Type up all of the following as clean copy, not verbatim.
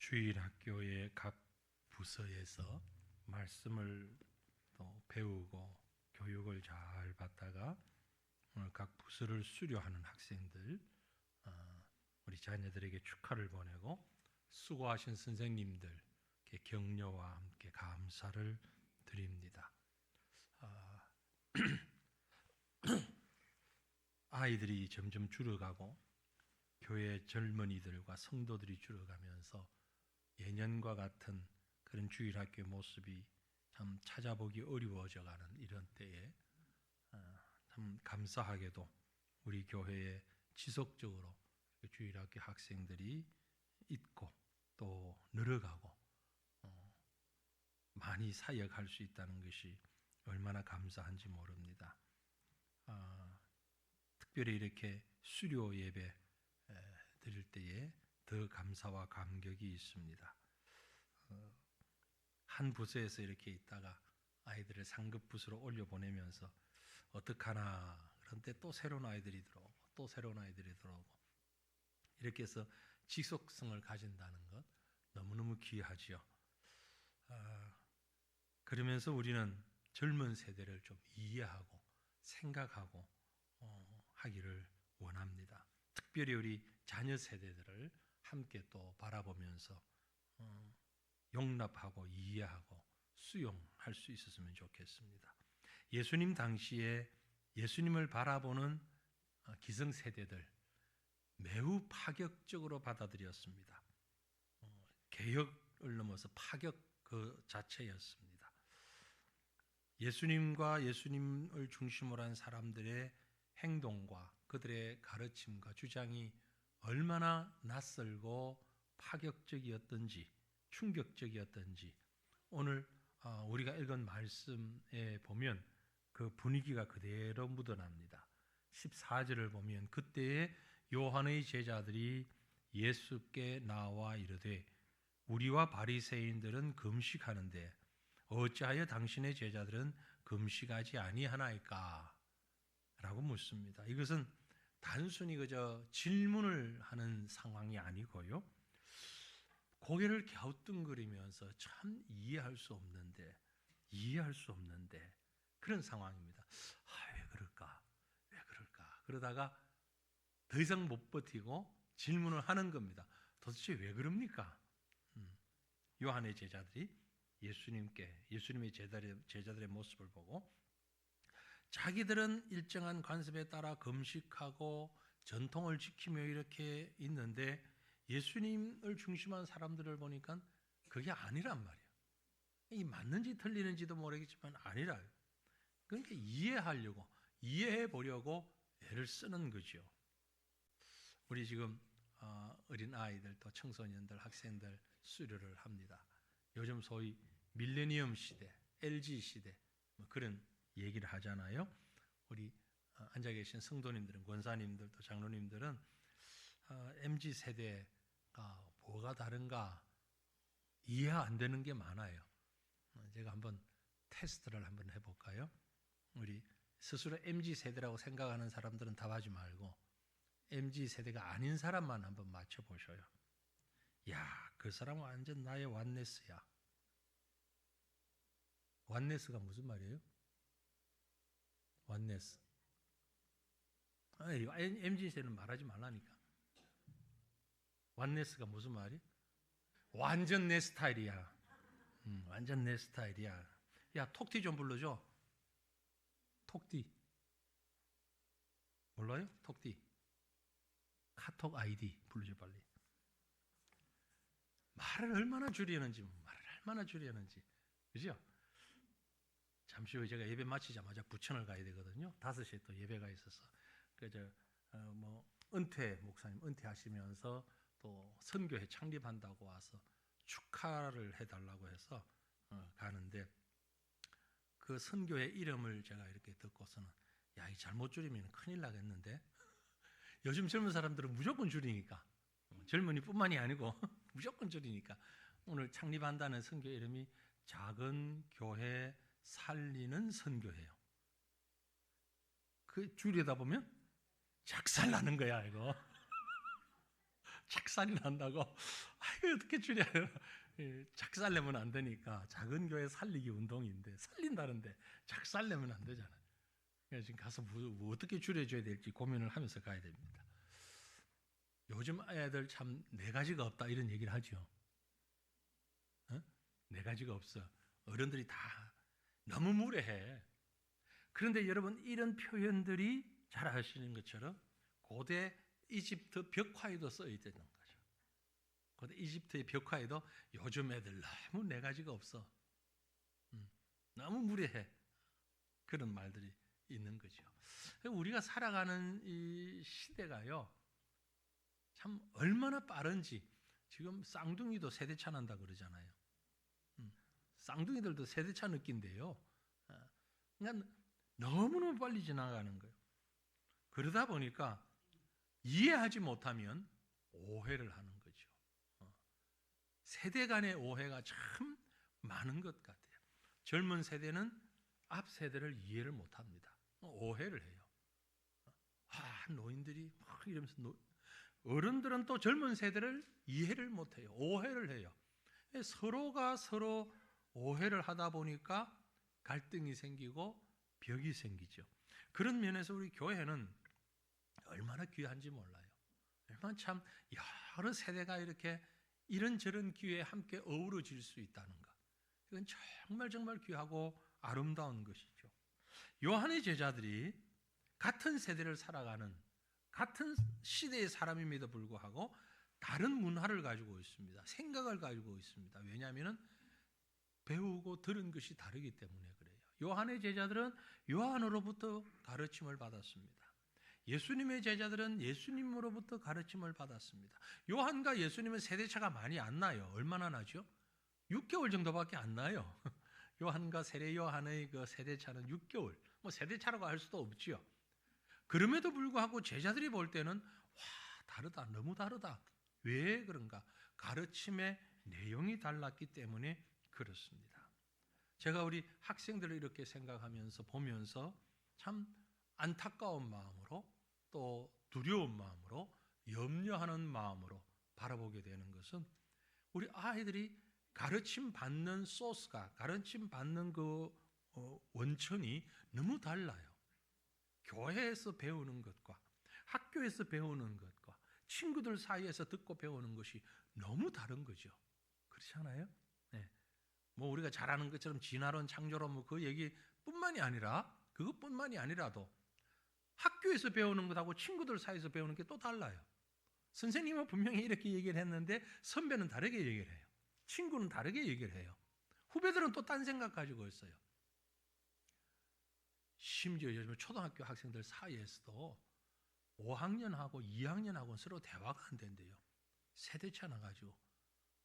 주일학교의 각 부서에서 말씀을 또 배우고 교육을 잘 받다가 오늘 각 부서를 수료하는 학생들, 우리 자녀들에게 축하를 보내고 수고하신 선생님들께 격려와 함께 감사를 드립니다. 아이들이 점점 줄어가고 교회 젊은이들과 성도들이 줄어가면서 예년과 같은 그런 주일학교의 모습이 참 찾아보기 어려워져가는 이런 때에 참 감사하게도 우리 교회에 지속적으로 주일학교 학생들이 있고 또 늘어가고 많이 사역할 수 있다는 것이 얼마나 감사한지 모릅니다. 특별히 이렇게 수료 예배 드릴 때에 더 감사와 감격이 있습니다. 한 부서에서 이렇게 있다가 아이들을 상급 부서로 올려보내면서 어떡하나 그런데 또 새로운 아이들이 들어오고 또 새로운 아이들이 들어오고 이렇게 해서 지속성을 가진다는 것 너무너무 귀하지요. 그러면서 우리는 젊은 세대를 좀 이해하고 생각하고 하기를 원합니다. 특별히 우리 자녀 세대들을 함께 또 바라보면서 용납하고 이해하고 수용할 수 있었으면 좋겠습니다. 예수님 당시에 예수님을 바라보는 기성세대들 매우 파격적으로 받아들였습니다. 개혁을 넘어서 파격 그 자체였습니다. 예수님과 예수님을 중심으로 한 사람들의 행동과 그들의 가르침과 주장이 얼마나 낯설고 파격적이었던지 충격적이었던지 오늘 우리가 읽은 말씀에 보면 그 분위기가 그대로 묻어납니다. 14절을 보면 그때에 요한의 제자들이 예수께 나와 이르되 우리와 바리새인들은 금식하는데 어찌하여 당신의 제자들은 금식하지 아니하나이까? 라고 묻습니다. 이것은 단순히 그저 질문을 하는 상황이 아니고요. 고개를 갸우뚱거리면서 참 이해할 수 없는데 그런 상황입니다. 왜 그럴까? 그러다가 더 이상 못 버티고 질문을 하는 겁니다. 도대체 왜 그럽니까? 요한의 제자들이 예수님의 제자들의 모습을 보고 자기들은 일정한 관습에 따라 금식하고 전통을 지키며 이렇게 있는데 예수님을 중심한 사람들을 보니까 그게 아니란 말이에요. 이 맞는지 틀리는지도 모르겠지만 아니라요. 그러니까 이해해 보려고 애를 쓰는 거죠. 우리 지금 어린 아이들 또 청소년들 학생들 수료를 합니다. 요즘 소위 밀레니엄 시대, LG 시대 그런 얘기를 하잖아요. 우리 앉아 계신 성도님들은 권사님들 또 장로님들은 MZ 세대가 뭐가 다른가 이해가 안 되는 게 많아요. 제가 한번 테스트를 한번 해볼까요? 우리 스스로 MZ 세대라고 생각하는 사람들은 답하지 말고 MZ 세대가 아닌 사람만 한번 맞춰보셔요. 야, 그 사람은 완전 나의 완네스야. 완네스가 무슨 말이에요? 완네스. MZ 세대는 말하지 말라니까. 완네스가 무슨 말이? 완전 내 스타일이야. 완전 내 스타일이야. 야, 톡티 좀 불러줘. 톡티. 몰라요? 톡티. 카톡 아이디 불러줘 빨리. 말을 얼마나 줄이는지. 그죠? 잠시 후에 제가 예배 마치자마자 부천을 가야 되거든요. 5시에 또 예배가 있어서. 그래서 은퇴 목사님 은퇴하시면서 또 선교회 창립한다고 와서 축하를 해달라고 해서 가는데 그 선교회 이름을 제가 이렇게 듣고서는 야, 이 잘못 줄이면 큰일 나겠는데 요즘 젊은 사람들은 무조건 줄이니까 젊은이뿐만이 아니고 무조건 줄이니까 오늘 창립한다는 선교 이름이 작은 교회 살리는 선교회예요. 그 줄이다 보면 작살나는 거야 이거. 착살이 난다고. 아유, 어떻게 줄여야 되나. 작살내면 안 되니까. 작은 교회 살리기 운동인데 살린다는데 작살내면 안 되잖아요. 그래서 지금 가서 뭐 어떻게 줄여줘야 될지 고민을 하면서 가야 됩니다. 요즘 애들 참 네 가지가 없다 이런 얘기를 하죠. 네 가지가 없어. 어른들이 다 너무 무례해. 그런데 여러분, 이런 표현들이 잘 아시는 것처럼 고대 이집트 벽화에도 써 있다는 거죠. 고대 이집트의 벽화에도 요즘 애들 너무 네 가지가 없어. 너무 무례해. 그런 말들이 있는 거죠. 우리가 살아가는 이 시대가요, 참 얼마나 빠른지. 지금 쌍둥이도 세대차 난다 그러잖아요. 쌍둥이들도 세대차 느낀대요. 그러니까 너무너무 빨리 지나가는 거예요. 그러다 보니까 이해하지 못하면 오해를 하는 거죠. 세대 간의 오해가 참 많은 것 같아요. 젊은 세대는 앞 세대를 이해를 못합니다. 오해를 해요. 노인들이 막 이러면서 어른들은 또 젊은 세대를 이해를 못해요. 오해를 해요. 서로가 서로 오해를 하다 보니까 갈등이 생기고 벽이 생기죠. 그런 면에서 우리 교회는 얼마나 귀한지 몰라요. 얼마나 참 여러 세대가 이렇게 이런저런 기회에 함께 어우러질 수 있다는 것. 이건 정말 귀하고 아름다운 것이죠. 요한의 제자들이 같은 세대를 살아가는 같은 시대의 사람임에도 불구하고 다른 문화를 가지고 있습니다. 생각을 가지고 있습니다. 왜냐하면 배우고 들은 것이 다르기 때문에 그래요. 요한의 제자들은 요한으로부터 가르침을 받았습니다. 예수님의 제자들은 예수님으로부터 가르침을 받았습니다. 요한과 예수님은 세대차가 많이 안 나요. 얼마나 나죠? 6개월 정도밖에 안 나요. 요한과 세례 요한의 그 세대차는 6개월. 뭐 세대차라고 할 수도 없지요. 그럼에도 불구하고 제자들이 볼 때는 다르다. 너무 다르다. 왜 그런가? 가르침의 내용이 달랐기 때문에 그렇습니다. 제가 우리 학생들을 이렇게 생각하면서 보면서 참 안타까운 마음으로 또 두려운 마음으로 염려하는 마음으로 바라보게 되는 것은 우리 아이들이 가르침 받는 소스가 가르침 받는 그 원천이 너무 달라요. 교회에서 배우는 것과 학교에서 배우는 것과 친구들 사이에서 듣고 배우는 것이 너무 다른 거죠. 그렇지 않아요? 네. 뭐 우리가 잘 아는 것처럼 진화론, 창조론 뭐 그 얘기뿐만이 아니라 그것뿐만이 아니라도 학교에서 배우는 것하고 친구들 사이에서 배우는 게 또 달라요. 선생님은 분명히 이렇게 얘기를 했는데 선배는 다르게 얘기를 해요. 친구는 다르게 얘기를 해요. 후배들은 또 딴 생각 가지고 있어요. 심지어 요즘 초등학교 학생들 사이에서도 5학년하고 2학년하고는 서로 대화가 안 된대요. 세대차 나가지고.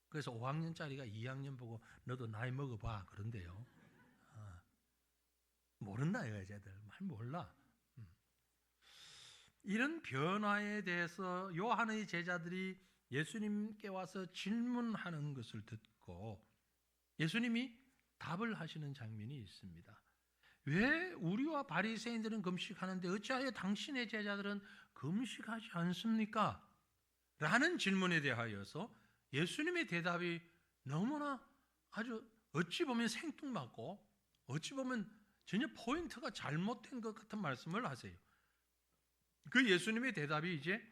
그래서 5학년짜리가 2학년 보고 너도 나이 먹어봐 그런데요. 모른다 이거 애들 말 몰라. 이런 변화에 대해서 요한의 제자들이 예수님께 와서 질문하는 것을 듣고 예수님이 답을 하시는 장면이 있습니다. 왜 우리와 바리새인들은 금식하는데 어찌하여 당신의 제자들은 금식하지 않습니까? 라는 질문에 대하여서 예수님의 대답이 너무나 아주 어찌 보면 생뚱맞고 어찌 보면 전혀 포인트가 잘못된 것 같은 말씀을 하세요. 그 예수님의 대답이 이제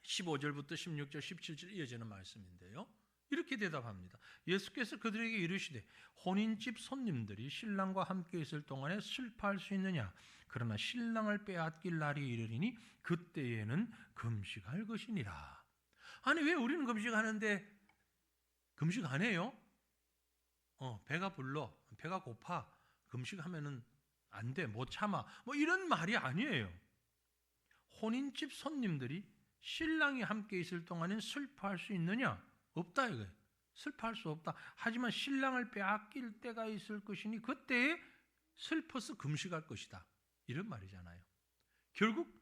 15절부터 16절, 17절 이어지는 말씀인데요. 이렇게 대답합니다. 예수께서 그들에게 이르시되 혼인집 손님들이 신랑과 함께 있을 동안에 슬퍼할 수 있느냐? 그러나 신랑을 빼앗길 날이 이르리니 그때에는 금식할 것이니라. 아니 왜 우리는 금식하는데 금식 안 해요? 배가 불러, 배가 고파, 금식하면은 안 돼, 못 참아, 뭐 이런 말이 아니에요. 혼인집 손님들이 신랑이 함께 있을 동안엔 슬퍼할 수 있느냐? 없다 이거예요. 슬퍼할 수 없다. 하지만 신랑을 빼앗길 때가 있을 것이니 그때에 슬퍼서 금식할 것이다. 이런 말이잖아요. 결국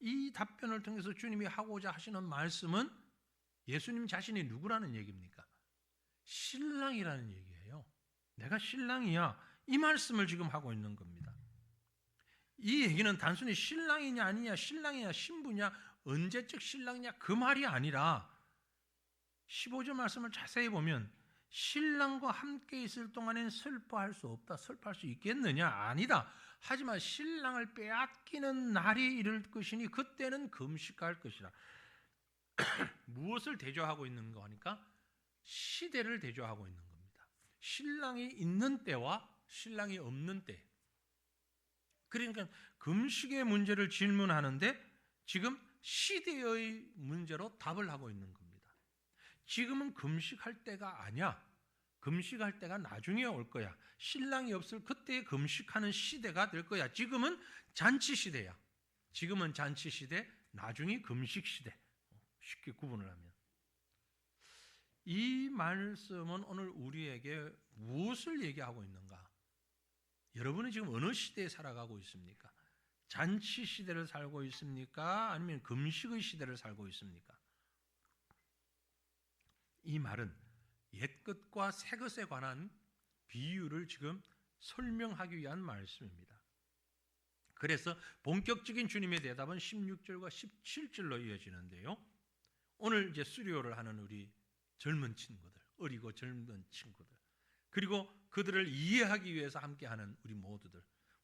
이 답변을 통해서 주님이 하고자 하시는 말씀은 예수님 자신이 누구라는 얘기입니까? 신랑이라는 얘기예요. 내가 신랑이야. 이 말씀을 지금 하고 있는 겁니다. 이 얘기는 단순히 신랑이냐 아니냐, 신랑이냐 신부냐, 언제적 신랑이냐 그 말이 아니라 15절 말씀을 자세히 보면 신랑과 함께 있을 동안엔 슬퍼할 수 없다. 슬퍼할 수 있겠느냐? 아니다. 하지만 신랑을 빼앗기는 날이 이를 것이니 그때는 금식할 것이라. 무엇을 대조하고 있는 거니까 시대를 대조하고 있는 겁니다. 신랑이 있는 때와 신랑이 없는 때. 그러니까 금식의 문제를 질문하는데 지금 시대의 문제로 답을 하고 있는 겁니다. 지금은 금식할 때가 아니야. 금식할 때가 나중에 올 거야. 신랑이 없을 그때 금식하는 시대가 될 거야. 지금은 잔치 시대야. 지금은 잔치 시대, 나중에 금식 시대. 쉽게 구분을 하면. 이 말씀은 오늘 우리에게 무엇을 얘기하고 있는가? 여러분은 지금 어느 시대에 살아가고 있습니까? 잔치 시대를 살고 있습니까? 아니면 금식의 시대를 살고 있습니까? 이 말은 옛것과 새것에 관한 비유를 지금 설명하기 위한 말씀입니다. 그래서 본격적인 주님의 대답은 16절과 17절로 이어지는데요. 오늘 이제 수료를 하는 우리 젊은 친구들, 어리고 젊은 친구들, 그리고 그들을 이해하기 위해서 함께하는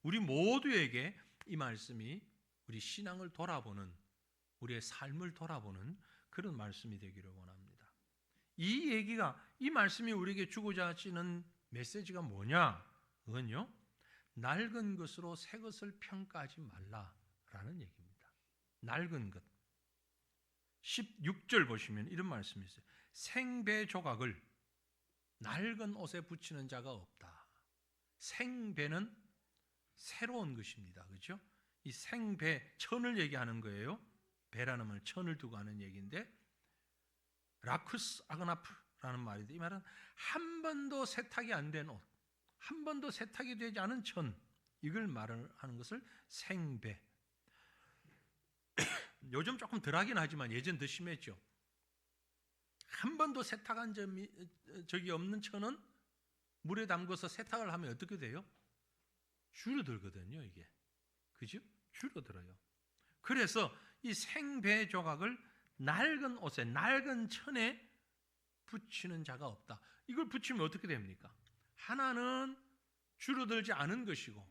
우리 모두에게 이 말씀이 우리 신앙을 돌아보는, 우리의 삶을 돌아보는 그런 말씀이 되기를 원합니다. 이 말씀이 우리에게 주고자 하시는 메시지가 뭐냐? 그건요, 낡은 것으로 새 것을 평가하지 말라라는 얘기입니다. 낡은 것. 16절 보시면 이런 말씀이 있어요. 생배 조각을 낡은 옷에 붙이는 자가 없다. 생배는 새로운 것입니다. 그렇죠? 이 생배, 천을 얘기하는 거예요. 배라는 말, 천을 두고 하는 얘기인데, 라쿠스 아그나프라는 말인데, 이 말은 한 번도 세탁이 안 된 옷, 한 번도 세탁이 되지 않은 천, 이걸 말을 하는 것을 생배. 요즘 조금 덜하긴 하지만 예전 더 심했죠. 한 번도 세탁한 적이 없는 천은 물에 담궈서 세탁을 하면 어떻게 돼요? 줄어들거든요, 이게. 그죠? 줄어들어요. 그래서 이 생배 조각을 낡은 옷에, 낡은 천에 붙이는 자가 없다. 이걸 붙이면 어떻게 됩니까? 하나는 줄어들지 않은 것이고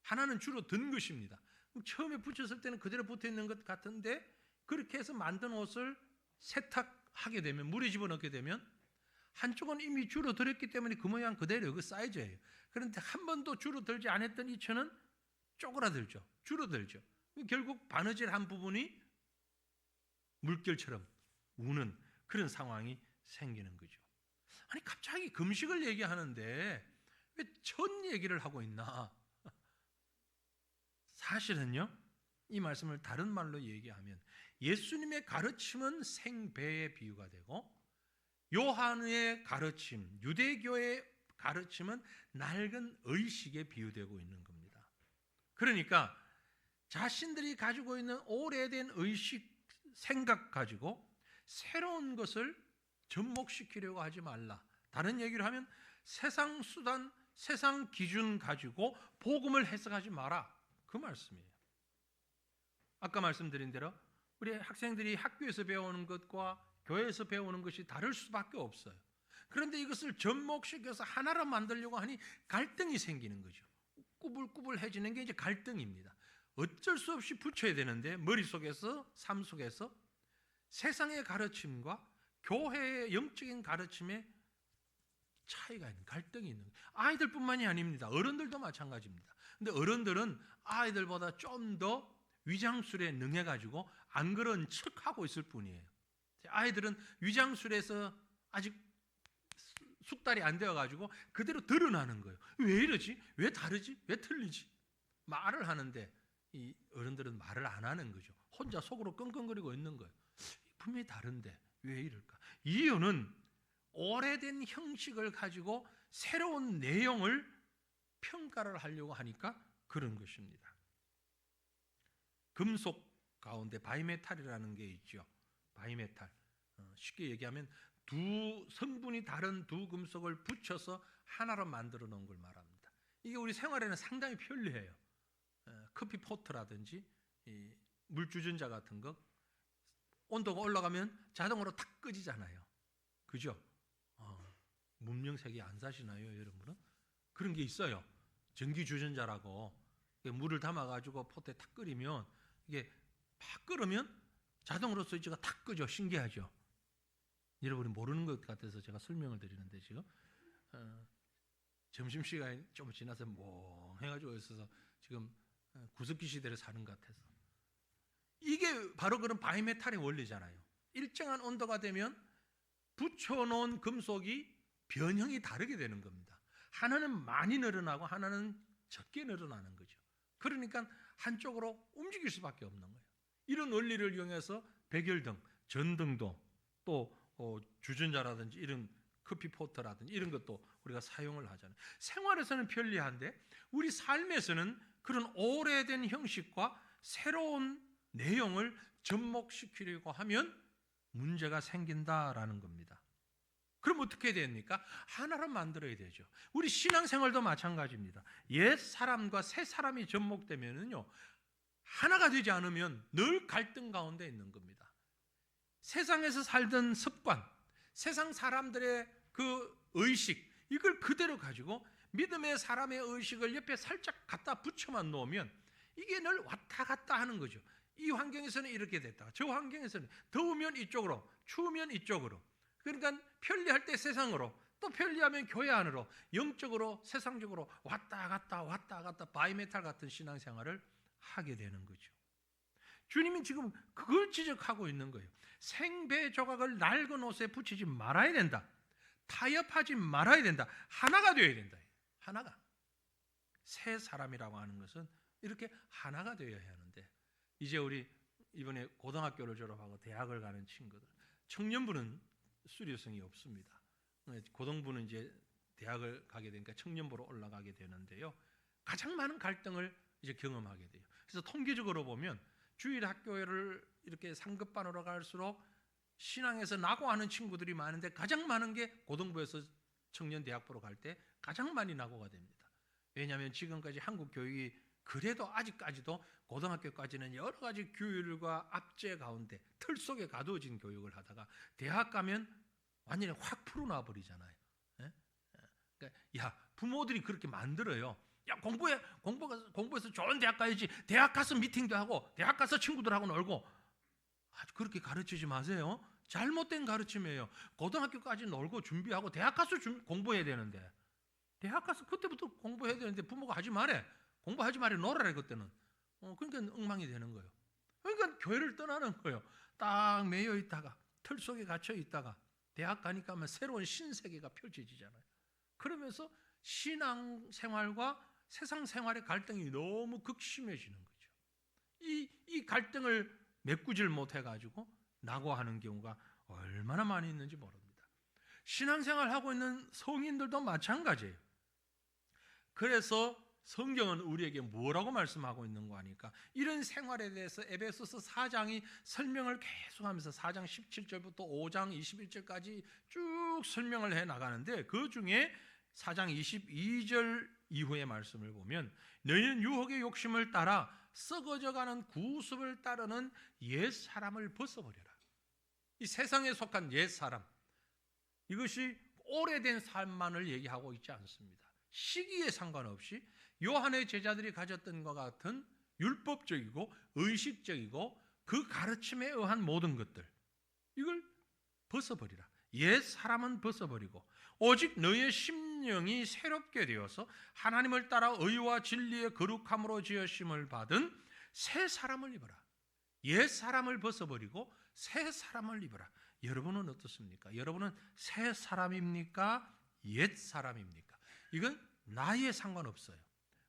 하나는 줄어든 것입니다. 처음에 붙였을 때는 그대로 붙어 있는 것 같은데, 그렇게 해서 만든 옷을 세탁하게 되면, 물에 집어넣게 되면 한쪽은 이미 줄어들었기 때문에 그 모양 그대로 그 사이즈예요. 그런데 한 번도 줄어들지 않았던 이 천은 쪼그라들죠. 줄어들죠. 결국 바느질한 부분이 물결처럼 우는 그런 상황이 생기는 거죠. 아니, 갑자기 금식을 얘기하는데 왜 천 얘기를 하고 있나? 사실은요, 이 말씀을 다른 말로 얘기하면 예수님의 가르침은 생배의 비유가 되고, 요한의 가르침, 유대교의 가르침은 낡은 의식에 비유되고 있는 겁니다. 그러니까 자신들이 가지고 있는 오래된 의식, 생각 가지고 새로운 것을 접목시키려고 하지 말라. 다른 얘기를 하면 세상 수단, 세상 기준 가지고 복음을 해석하지 마라. 그 말씀이에요. 아까 말씀드린 대로 우리 학생들이 학교에서 배우는 것과 교회에서 배우는 것이 다를 수밖에 없어요. 그런데 이것을 접목시켜서 하나로 만들려고 하니 갈등이 생기는 거죠. 꾸불꾸불해지는 게 이제 갈등입니다. 어쩔 수 없이 붙여야 되는데, 머릿속에서, 삶 속에서 세상의 가르침과 교회의 영적인 가르침에 차이가 있는, 갈등이 있는 거예요. 아이들뿐만이 아닙니다. 어른들도 마찬가지입니다. 근데 어른들은 아이들보다 좀 더 위장술에 능해가지고 안 그런 척하고 있을 뿐이에요. 아이들은 위장술에서 아직 숙달이 안 되어가지고 그대로 드러나는 거예요. 왜 이러지? 왜 다르지? 왜 틀리지? 말을 하는데 이 어른들은 말을 안 하는 거죠. 혼자 속으로 끙끙거리고 있는 거예요. 분명히 다른데 왜 이럴까? 이유는 오래된 형식을 가지고 새로운 내용을 평가를 하려고 하니까 그런 것입니다. 금속 가운데 바이메탈이라는 게 있죠. 바이메탈. 쉽게 얘기하면 두 성분이 다른 두 금속을 붙여서 하나로 만들어 놓은 걸 말합니다. 이게 우리 생활에는 상당히 편리해요. 커피 포트라든지 물 주전자 같은 거 온도가 올라가면 자동으로 탁 꺼지잖아요. 그죠? 문명세계 안 사시나요, 여러분은? 그런 게 있어요. 전기 주전자라고 물을 담아가지고 포트에 탁 끓이면 이게 막 끓으면 자동으로 스위치가 탁 끄죠. 신기하죠? 여러분이 모르는 것 같아서 제가 설명을 드리는데 지금 점심시간이 좀 지나서 멍해가지고 있어서 지금 구석기 시대를 사는 것 같아서 이게 바로 그런 바이메탈의 원리잖아요. 일정한 온도가 되면 붙여놓은 금속이 변형이 다르게 되는 겁니다. 하나는 많이 늘어나고 하나는 적게 늘어나는 거죠. 그러니까 한쪽으로 움직일 수밖에 없는 거예요. 이런 원리를 이용해서 백열등, 전등도 또 주전자라든지 이런 커피 포트라든지 이런 것도 우리가 사용을 하잖아요. 생활에서는 편리한데 우리 삶에서는 그런 오래된 형식과 새로운 내용을 접목시키려고 하면 문제가 생긴다라는 겁니다. 그럼 어떻게 됩니까? 하나로 만들어야 되죠. 우리 신앙생활도 마찬가지입니다. 옛 사람과 새 사람이 접목되면은요, 하나가 되지 않으면 늘 갈등 가운데 있는 겁니다. 세상에서 살던 습관, 세상 사람들의 그 의식, 이걸 그대로 가지고 믿음의 사람의 의식을 옆에 살짝 갖다 붙여만 놓으면 이게 늘 왔다 갔다 하는 거죠. 이 환경에서는 이렇게 됐다가 저 환경에서는 더우면 이쪽으로, 추우면 이쪽으로. 그러니까 편리할 때 세상으로, 또 편리하면 교회 안으로, 영적으로, 세상적으로 왔다 갔다 바이메탈 같은 신앙생활을 하게 되는 거죠. 주님이 지금 그걸 지적하고 있는 거예요. 생배 조각을 낡은 옷에 붙이지 말아야 된다. 타협하지 말아야 된다. 하나가 되어야 된다. 하나가. 새 사람이라고 하는 것은 이렇게 하나가 되어야 하는데, 이제 우리 이번에 고등학교를 졸업하고 대학을 가는 친구들, 청년부는 수료성이 없습니다. 고등부는 이제 대학을 가게 되니까 청년부로 올라가게 되는데요. 가장 많은 갈등을 이제 경험하게 돼요. 그래서 통계적으로 보면 주일 학교를 이렇게 상급반으로 갈수록 신앙에서 낙오하는 친구들이 많은데 가장 많은 게 고등부에서 청년 대학부로 갈 때 가장 많이 낙오가 됩니다. 왜냐하면 지금까지 한국 교육이 그래도 아직까지도 고등학교까지는 여러 가지 규율과 압제 가운데 틀 속에 가두어진 교육을 하다가 대학 가면 완전히 확 풀어놔 버리잖아요. 그러니까 야, 부모들이 그렇게 만들어요. 야, 공부해서 좋은 대학 가야지. 대학 가서 미팅도 하고 대학 가서 친구들하고 놀고. 그렇게 가르치지 마세요. 잘못된 가르침이에요. 고등학교까지 놀고 준비하고 대학 가서 공부해야 되는데, 대학 가서 그때부터 공부해야 되는데 부모가 하지 말래. 공부하지 말래, 놀아라 그때는. 그러니까 엉망이 되는 거예요. 그러니까 교회를 떠나는 거예요. 딱 매여 있다가 틀 속에 갇혀 있다가 대학 가니까 새로운 신세계가 펼쳐지잖아요. 그러면서 신앙생활과 세상 생활의 갈등이 너무 극심해지는 거죠. 이 갈등을 메꾸질 못해가지고 낙오하는 경우가 얼마나 많이 있는지 모릅니다. 신앙생활 하고 있는 성인들도 마찬가지예요. 그래서 성경은 우리에게 뭐라고 말씀하고 있는가 하니까 이런 생활에 대해서 에베소서 4장이 설명을 계속하면서 4장 17절부터 5장 21절까지 쭉 설명을 해 나가는데, 그 중에 4장 22절 이후의 말씀을 보면 너희는 유혹의 욕심을 따라 썩어져가는 구습을 따르는 옛 사람을 벗어버려라. 이 세상에 속한 옛 사람, 이것이 오래된 삶만을 얘기하고 있지 않습니다. 시기에 상관없이 요한의 제자들이 가졌던 것 같은 율법적이고 의식적이고 그 가르침에 의한 모든 것들, 이걸 벗어버리라. 옛 사람은 벗어버리고 오직 너의 심령이 새롭게 되어서 하나님을 따라 의와 진리의 거룩함으로 지으심을 받은 새 사람을 입어라. 옛 사람을 벗어버리고 새 사람을 입어라. 여러분은 어떻습니까? 여러분은 새 사람입니까? 옛 사람입니까? 이건 나이에 상관없어요.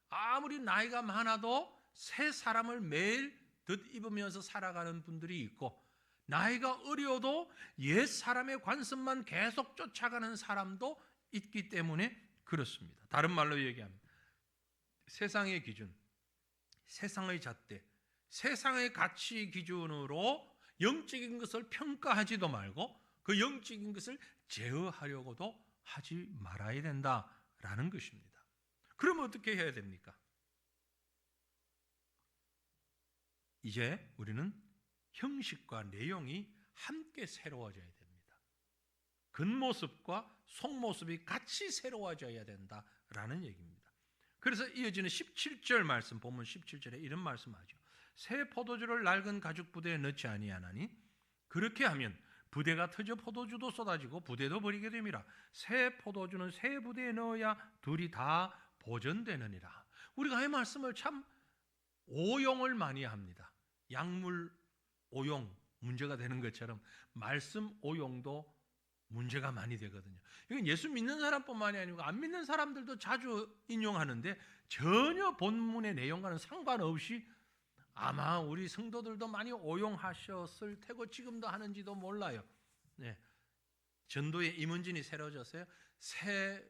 아무리 나이가 많아도 새 사람을 매일 덧입으면서 살아가는 분들이 있고, 나이가 어려도 옛 사람의 관습만 계속 쫓아가는 사람도 있기 때문에 그렇습니다. 다른 말로 얘기하면 세상의 기준, 세상의 잣대, 세상의 가치 기준으로 영적인 것을 평가하지도 말고 그 영적인 것을 제어하려고도 하지 말아야 된다라는 것입니다. 그러면 어떻게 해야 됩니까? 이제 우리는 형식과 내용이 함께 새로워져야 됩니다. 겉모습과 속모습이 같이 새로워져야 된다라는 얘기입니다. 그래서 이어지는 17절 말씀, 본문 17절에 이런 말씀하죠. 새 포도주를 낡은 가죽 부대에 넣지 아니하나니 그렇게 하면 부대가 터져 포도주도 쏟아지고 부대도 버리게 됨이라. 새 포도주는 새 부대에 넣어야 둘이 다 보존되느니라. 우리가 이 말씀을 참 오용을 많이 합니다. 약물 오용 문제가 되는 것처럼 말씀 오용도 문제가 많이 되거든요. 이건 예수 믿는 사람뿐만이 아니고 안 믿는 사람들도 자주 인용하는데 전혀 본문의 내용과는 상관없이 아마 우리 성도들도 많이 오용하셨을 테고 지금도 하는지도 몰라요. 네. 전도의 임은진이 새로워졌어요. 새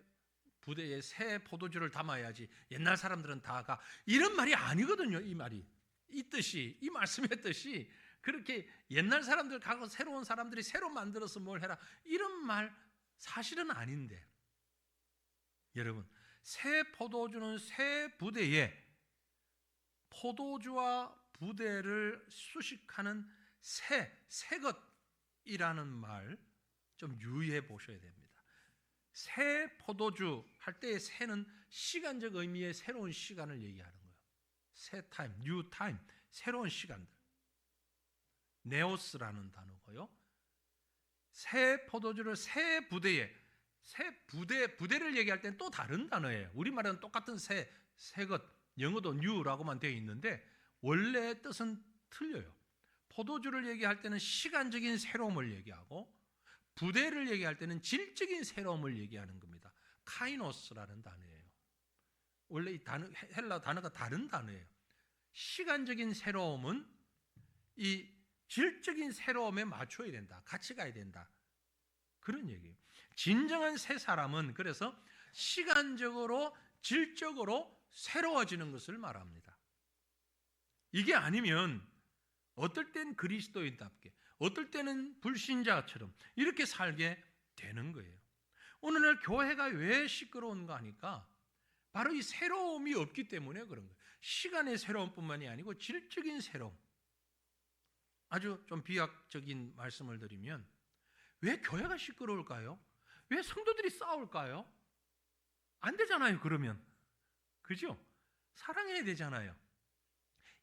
부대에 새 포도주를 담아야지. 옛날 사람들은 다 가. 이런 말이 아니거든요. 이 말이. 이 뜻이, 이 말씀의 뜻이 그렇게 옛날 사람들 가고 새로운 사람들이 새로 만들어서 뭘 해라. 이런 말 사실은 아닌데. 여러분, 새 포도주는 새 부대에 포도주와 부대를 수식하는 새 것이라는 말 좀 유의해 보셔야 됩니다. 새 포도주 할 때의 새는 시간적 의미의 새로운 시간을 얘기하는 거예요. 새 타임, 뉴 타임, 새로운 시간들. 네오스라는 단어고요. 새 포도주를 새 부대에, 부대를 얘기할 때는 또 다른 단어예요. 우리말은 똑같은 새 것, 영어도 new라고만 되어 있는데 원래 뜻은 틀려요. 포도주를 얘기할 때는 시간적인 새로움을 얘기하고 부대를 얘기할 때는 질적인 새로움을 얘기하는 겁니다. 카이노스라는 단어예요. 원래 이 단어, 헬라 단어가 다른 단어예요. 시간적인 새로움은 이 질적인 새로움에 맞춰야 된다. 같이 가야 된다. 그런 얘기예요. 진정한 새 사람은 그래서 시간적으로 질적으로 새로워지는 것을 말합니다. 이게 아니면 어떨 땐 그리스도인답게 어떨 때는 불신자처럼 이렇게 살게 되는 거예요. 오늘날 교회가 왜 시끄러운가 하니까 바로 이 새로움이 없기 때문에 그런 거예요. 시간의 새로움뿐만이 아니고 질적인 새로움. 아주 좀 비약적인 말씀을 드리면 왜 교회가 시끄러울까요? 왜 성도들이 싸울까요? 안 되잖아요. 그러면 그죠? 사랑해야 되잖아요.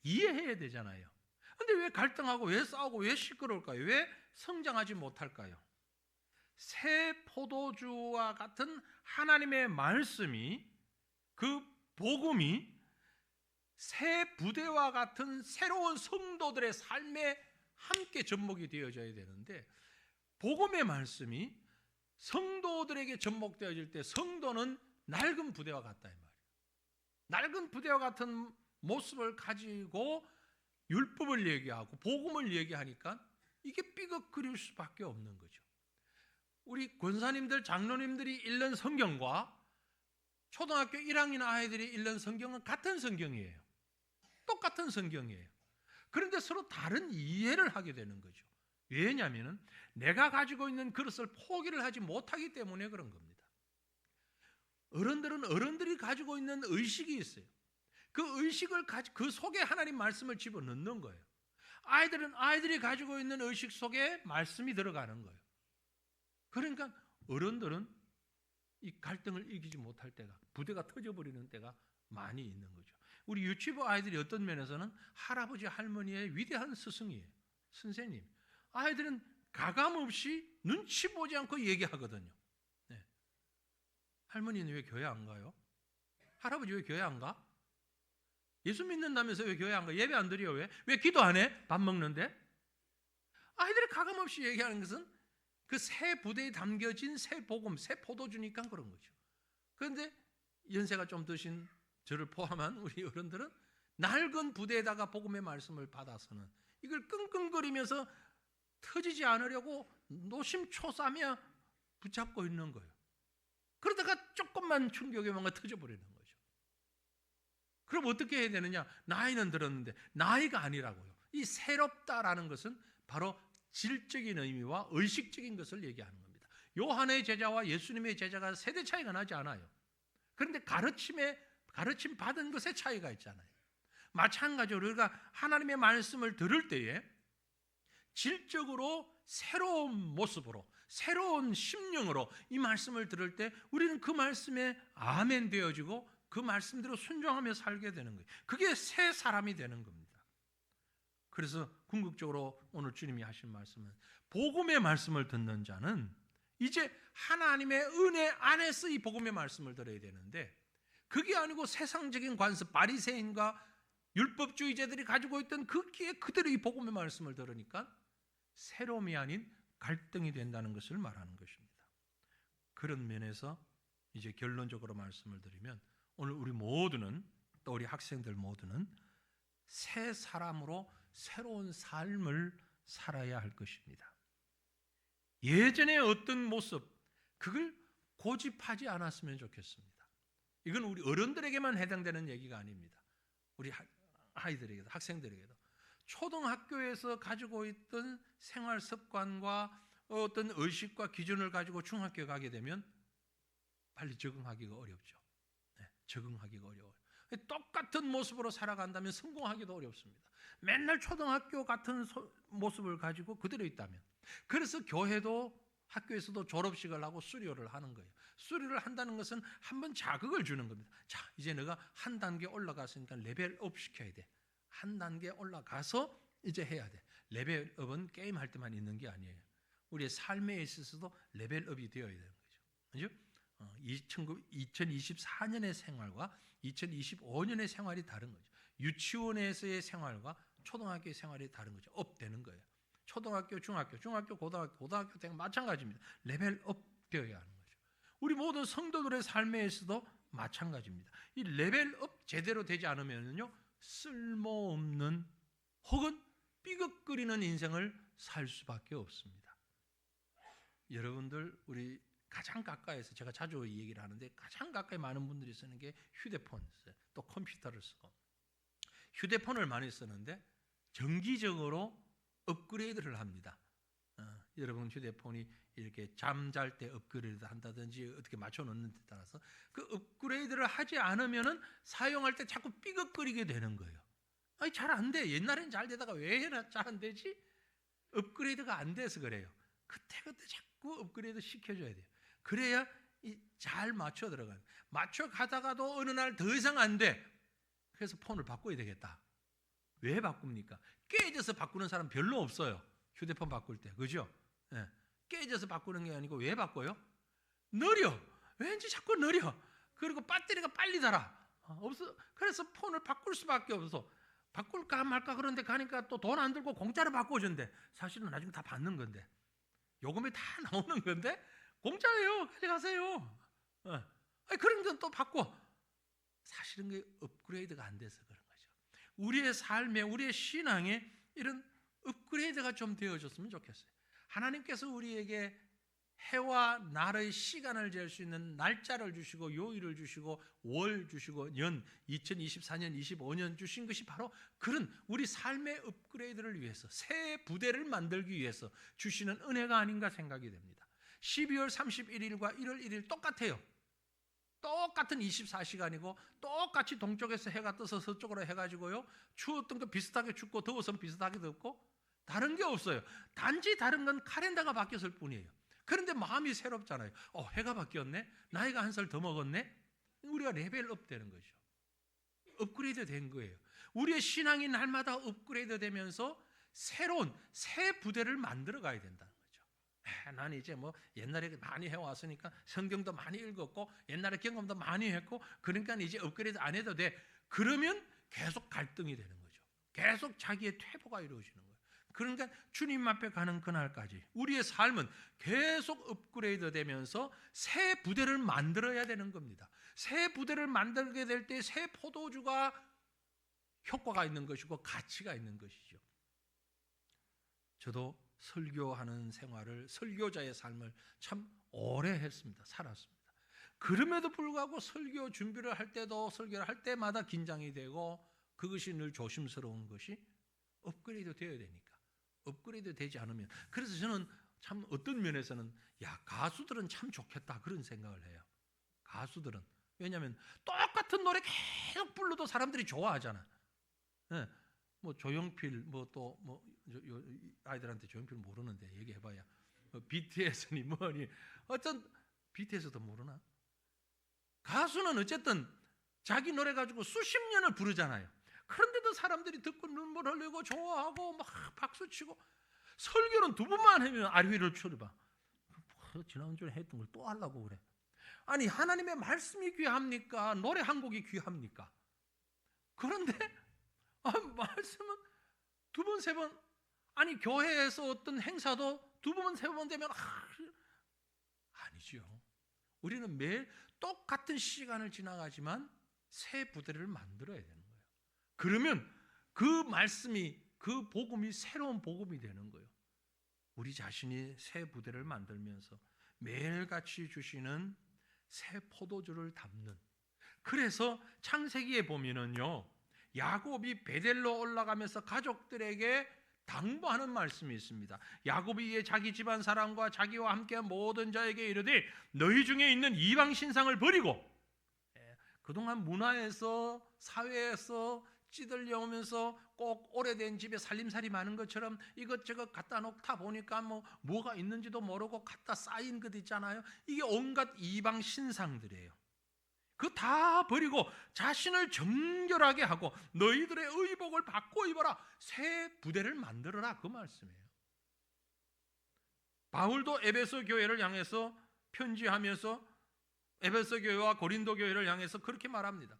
이해해야 되잖아요. 근데 왜 갈등하고 왜 싸우고 왜 시끄러울까요? 왜 성장하지 못할까요? 새 포도주와 같은 하나님의 말씀이 그 복음이 새 부대와 같은 새로운 성도들의 삶에 함께 접목이 되어져야 되는데 복음의 말씀이 성도들에게 접목되어질 때 성도는 낡은 부대와 같다 이 말이에요. 낡은 부대와 같은 모습을 가지고 율법을 얘기하고 복음을 얘기하니까 이게 삐걱거릴 수밖에 없는 거죠. 우리 권사님들, 장로님들이 읽는 성경과 초등학교 1학년 아이들이 읽는 성경은 같은 성경이에요. 똑같은 성경이에요. 그런데 서로 다른 이해를 하게 되는 거죠. 왜냐하면 내가 가지고 있는 그릇을 포기를 하지 못하기 때문에 그런 겁니다. 어른들은 어른들이 가지고 있는 의식이 있어요. 그 의식을 그 속에 하나님 말씀을 집어넣는 거예요. 아이들은 아이들이 가지고 있는 의식 속에 말씀이 들어가는 거예요. 그러니까 어른들은 이 갈등을 이기지 못할 때가, 부대가 터져버리는 때가 많이 있는 거죠. 우리 유치부 아이들이 어떤 면에서는 할아버지 할머니의 위대한 스승이에요. 선생님. 아이들은 가감없이 눈치 보지 않고 얘기하거든요. 네. 할머니는 왜 교회 안 가요? 할아버지 왜 교회 안 가? 예수 믿는다면서 왜 교회 안 가? 예배 안 드려 왜? 왜 기도 안 해? 밥 먹는데? 아이들이 가감없이 얘기하는 것은 그 새 부대에 담겨진 새 복음, 새 포도주니까 그런 거죠. 그런데 연세가 좀 드신 저를 포함한 우리 어른들은 낡은 부대에다가 복음의 말씀을 받아서는 이걸 끙끙거리면서 터지지 않으려고 노심초사며 붙잡고 있는 거예요. 그러다가 조금만 충격이 뭔가 터져버리는 거예요. 그럼 어떻게 해야 되느냐? 나이는 들었는데 나이가 아니라고요. 이 새롭다라는 것은 바로 질적인 의미와 의식적인 것을 얘기하는 겁니다. 요한의 제자와 예수님의 제자가 세대 차이가 나지 않아요. 그런데 가르침 받은 것에 차이가 있잖아요. 마찬가지로 우리가 하나님의 말씀을 들을 때에 질적으로 새로운 모습으로, 새로운 심령으로 이 말씀을 들을 때 우리는 그 말씀에 아멘 되어지고 그 말씀대로 순종하며 살게 되는 거예요. 그게 새 사람이 되는 겁니다. 그래서 궁극적으로 오늘 주님이 하신 말씀은 복음의 말씀을 듣는 자는 이제 하나님의 은혜 안에서 이 복음의 말씀을 들어야 되는데, 그게 아니고 세상적인 관습, 바리새인과 율법주의자들이 가지고 있던 그 기에 그대로 이 복음의 말씀을 들으니까 새로움이 아닌 갈등이 된다는 것을 말하는 것입니다. 그런 면에서 이제 결론적으로 말씀을 드리면 오늘 우리 모두는, 또 우리 학생들 모두는 새 사람으로 새로운 삶을 살아야 할 것입니다. 예전의 어떤 모습, 그걸 고집하지 않았으면 좋겠습니다. 이건 우리 어른들에게만 해당되는 얘기가 아닙니다. 우리 아이들에게도, 학생들에게도 초등학교에서 가지고 있던 생활 습관과 어떤 의식과 기준을 가지고 중학교에 가게 되면 빨리 적응하기가 어렵죠. 네, 적응하기가 어려워요. 똑같은 모습으로 살아간다면 성공하기도 어렵습니다. 맨날 초등학교 같은 모습을 가지고 그대로 있다면. 그래서 교회도 학교에서도 졸업식을 하고 수료를 하는 거예요. 수료를 한다는 것은 한번 자극을 주는 겁니다. 자, 이제 너가 한 단계 올라갔으니까 레벨업 시켜야 돼. 한 단계 올라가서 이제 해야 돼. 레벨업은 게임할 때만 있는 게 아니에요. 우리의 삶에 있어서도 레벨업이 되어야 되는 거죠. 그죠? 2024년의 생활과 2025년의 생활이 다른 거죠. 유치원에서의 생활과 초등학교의 생활이 다른 거죠. 업되는 거예요. 초등학교, 중학교, 고등학교 때 마찬가지입니다. 레벨업 되어야 하는 거죠. 우리 모든 성도들의 삶에 있어도 마찬가지입니다. 이 레벨업 제대로 되지 않으면요, 쓸모없는 혹은 삐걱거리는 인생을 살 수밖에 없습니다. 여러분들, 우리 가장 가까이서, 제가 자주 이 얘기를 하는데 가장 가까이 많은 분들이 쓰는 게 휴대폰, 또 컴퓨터를 쓰고, 휴대폰을 많이 쓰는데 정기적으로 업그레이드를 합니다. 여러분 휴대폰이 이렇게 잠잘 때 업그레이드 한다든지 어떻게 맞춰놓는 데 따라서 그 업그레이드를 하지 않으면은 사용할 때 자꾸 삐걱거리게 되는 거예요. 아니, 잘 안 돼. 옛날엔 잘 되다가 왜 잘 안 되지? 업그레이드가 안 돼서 그래요. 그때그때 자꾸 업그레이드 시켜줘야 돼요. 그래야 잘 맞춰 들어가요. 맞춰 가다가도 어느 날 더 이상 안 돼. 그래서 폰을 바꿔야 되겠다. 왜 바꿉니까? 깨져서 바꾸는 사람 별로 없어요. 휴대폰 바꿀 때. 그죠? 네. 깨져서 바꾸는 게 아니고 왜 바꿔요? 느려. 왠지 자꾸 느려. 그리고 배터리가 빨리 닳아. 없어. 그래서 폰을 바꿀 수밖에 없어. 바꿀까 말까 그런데 가니까 또 돈 안 들고 공짜로 바꿔준대. 사실은 나중에 다 받는 건데. 요금이 다 나오는 건데 공짜예요. 가져가세요. 그런 건 또 바꿔. 사실은 그 업그레이드가 안 돼서 그런 거죠. 우리의 삶에, 우리의 신앙에 이런 업그레이드가 좀 되어졌으면 좋겠어요. 하나님께서 우리에게 해와 날의 시간을 잴 수 있는 날짜를 주시고 요일을 주시고 월 주시고 년 2024년 25년 주신 것이 바로 그런 우리 삶의 업그레이드를 위해서, 새 부대를 만들기 위해서 주시는 은혜가 아닌가 생각이 됩니다. 12월 31일과 1월 1일 똑같아요. 똑같은 24시간이고 똑같이 동쪽에서 해가 떠서 서쪽으로 해가지고요, 추웠던 거 비슷하게 춥고 더워서는 비슷하게 덥고 다른 게 없어요. 단지 다른 건 카렌더가 바뀌었을 뿐이에요. 그런데 마음이 새롭잖아요. 해가 바뀌었네. 나이가 한 살 더 먹었네. 우리가 레벨업 되는 거죠. 업그레이드 된 거예요. 우리의 신앙이 날마다 업그레이드 되면서 새로운 새 부대를 만들어 가야 된다는 거죠. 나는 이제 뭐 옛날에 많이 해왔으니까 성경도 많이 읽었고 옛날에 경험도 많이 했고 그러니까 이제 업그레이드 안 해도 돼. 그러면 계속 갈등이 되는 거죠. 계속 자기의 퇴보가 이루어지는 거예요. 그러니까 주님 앞에 가는 그날까지 우리의 삶은 계속 업그레이드 되면서 새 부대를 만들어야 되는 겁니다. 새 부대를 만들게 될 때 새 포도주가 효과가 있는 것이고 가치가 있는 것이죠. 저도 설교하는 생활을, 설교자의 삶을 참 오래 했습니다. 살았습니다. 그럼에도 불구하고 설교 준비를 할 때도, 설교를 할 때마다 긴장이 되고 그것이 늘 조심스러운 것이 업그레이드 되어야 되니까. 업그레이드 되지 않으면, 그래서 저는 참 어떤 면에서는 가수들은 참 좋겠다 그런 생각을 해요. 가수들은. 왜냐하면 똑같은 노래 계속 불러도 사람들이 좋아하잖아. 예, 뭐 조용필 뭐 또 뭐 아이들한테 조용필 모르는데 얘기해봐야 BTS니 뭐니 어떤 BTS도 모르나? 가수는 어쨌든 자기 노래 가지고 수십 년을 부르잖아요. 그런데도 사람들이 듣고 눈물 흘리고 좋아하고 막 박수치고, 설교는 두 번만 하면 아리위를 쳐봐. 지난주에 했던 걸 또 하려고 그래. 아니, 하나님의 말씀이 귀합니까? 노래 한 곡이 귀합니까? 그런데 말씀은 두 번, 세 번, 아니 교회에서 어떤 행사도 두 번, 세 번 되면 아니죠. 우리는 매일 똑같은 시간을 지나가지만 새 부대를 만들어야 되는 거예요. 그러면 그 말씀이, 그 복음이 새로운 복음이 되는 거예요. 우리 자신이 새 부대를 만들면서 매일같이 주시는 새 포도주를 담는, 그래서 창세기에 보면은요, 야곱이 베델로 올라가면서 가족들에게 당부하는 말씀이 있습니다. 야곱이 이에 자기 집안 사람과 자기와 함께한 모든 자에게 이르되 너희 중에 있는 이방 신상을 버리고, 그동안 문화에서 사회에서 찌들려 오면서 꼭 오래된 집에 살림살이 많은 것처럼 이것저것 갖다 놓다 보니까 뭐가 있는지도 모르고 갖다 쌓인 것 있잖아요. 이게 온갖 이방 신상들이에요. 그거 다 버리고 자신을 정결하게 하고 너희들의 의복을 바꿔 입어라. 새 부대를 만들어라. 그 말씀이에요. 바울도 에베소 교회를 향해서 편지하면서 에베소 교회와 고린도 교회를 향해서 그렇게 말합니다.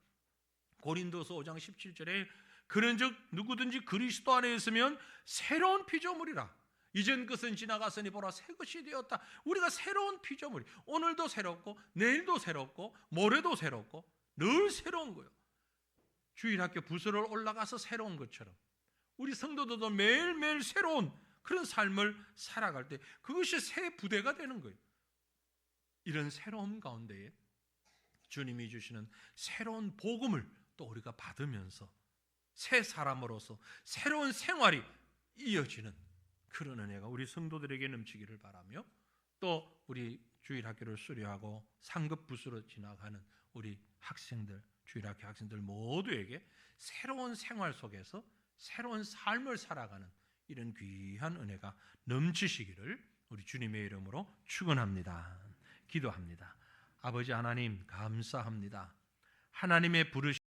고린도서 5장 17절에 그런즉 누구든지 그리스도 안에 있으면 새로운 피조물이라. 이전 것은 지나갔으니 보라 새 것이 되었다. 우리가 새로운 피조물이, 오늘도 새롭고 내일도 새롭고 모레도 새롭고 늘 새로운 거예요. 주일학교 부서를 올라가서 새로운 것처럼 우리 성도들도 매일매일 새로운 그런 삶을 살아갈 때 그것이 새 부대가 되는 거예요. 이런 새로움 가운데에 주님이 주시는 새로운 복음을 또 우리가 받으면서 새 사람으로서 새로운 생활이 이어지는 그런 은혜가 우리 성도들에게 넘치기를 바라며, 또 우리 주일학교를 수료하고 상급 부수로 지나가는 우리 학생들, 주일학교 학생들 모두에게 새로운 생활 속에서 새로운 삶을 살아가는 이런 귀한 은혜가 넘치시기를 우리 주님의 이름으로 축원합니다. 기도합니다. 아버지 하나님 감사합니다. 하나님의 부르심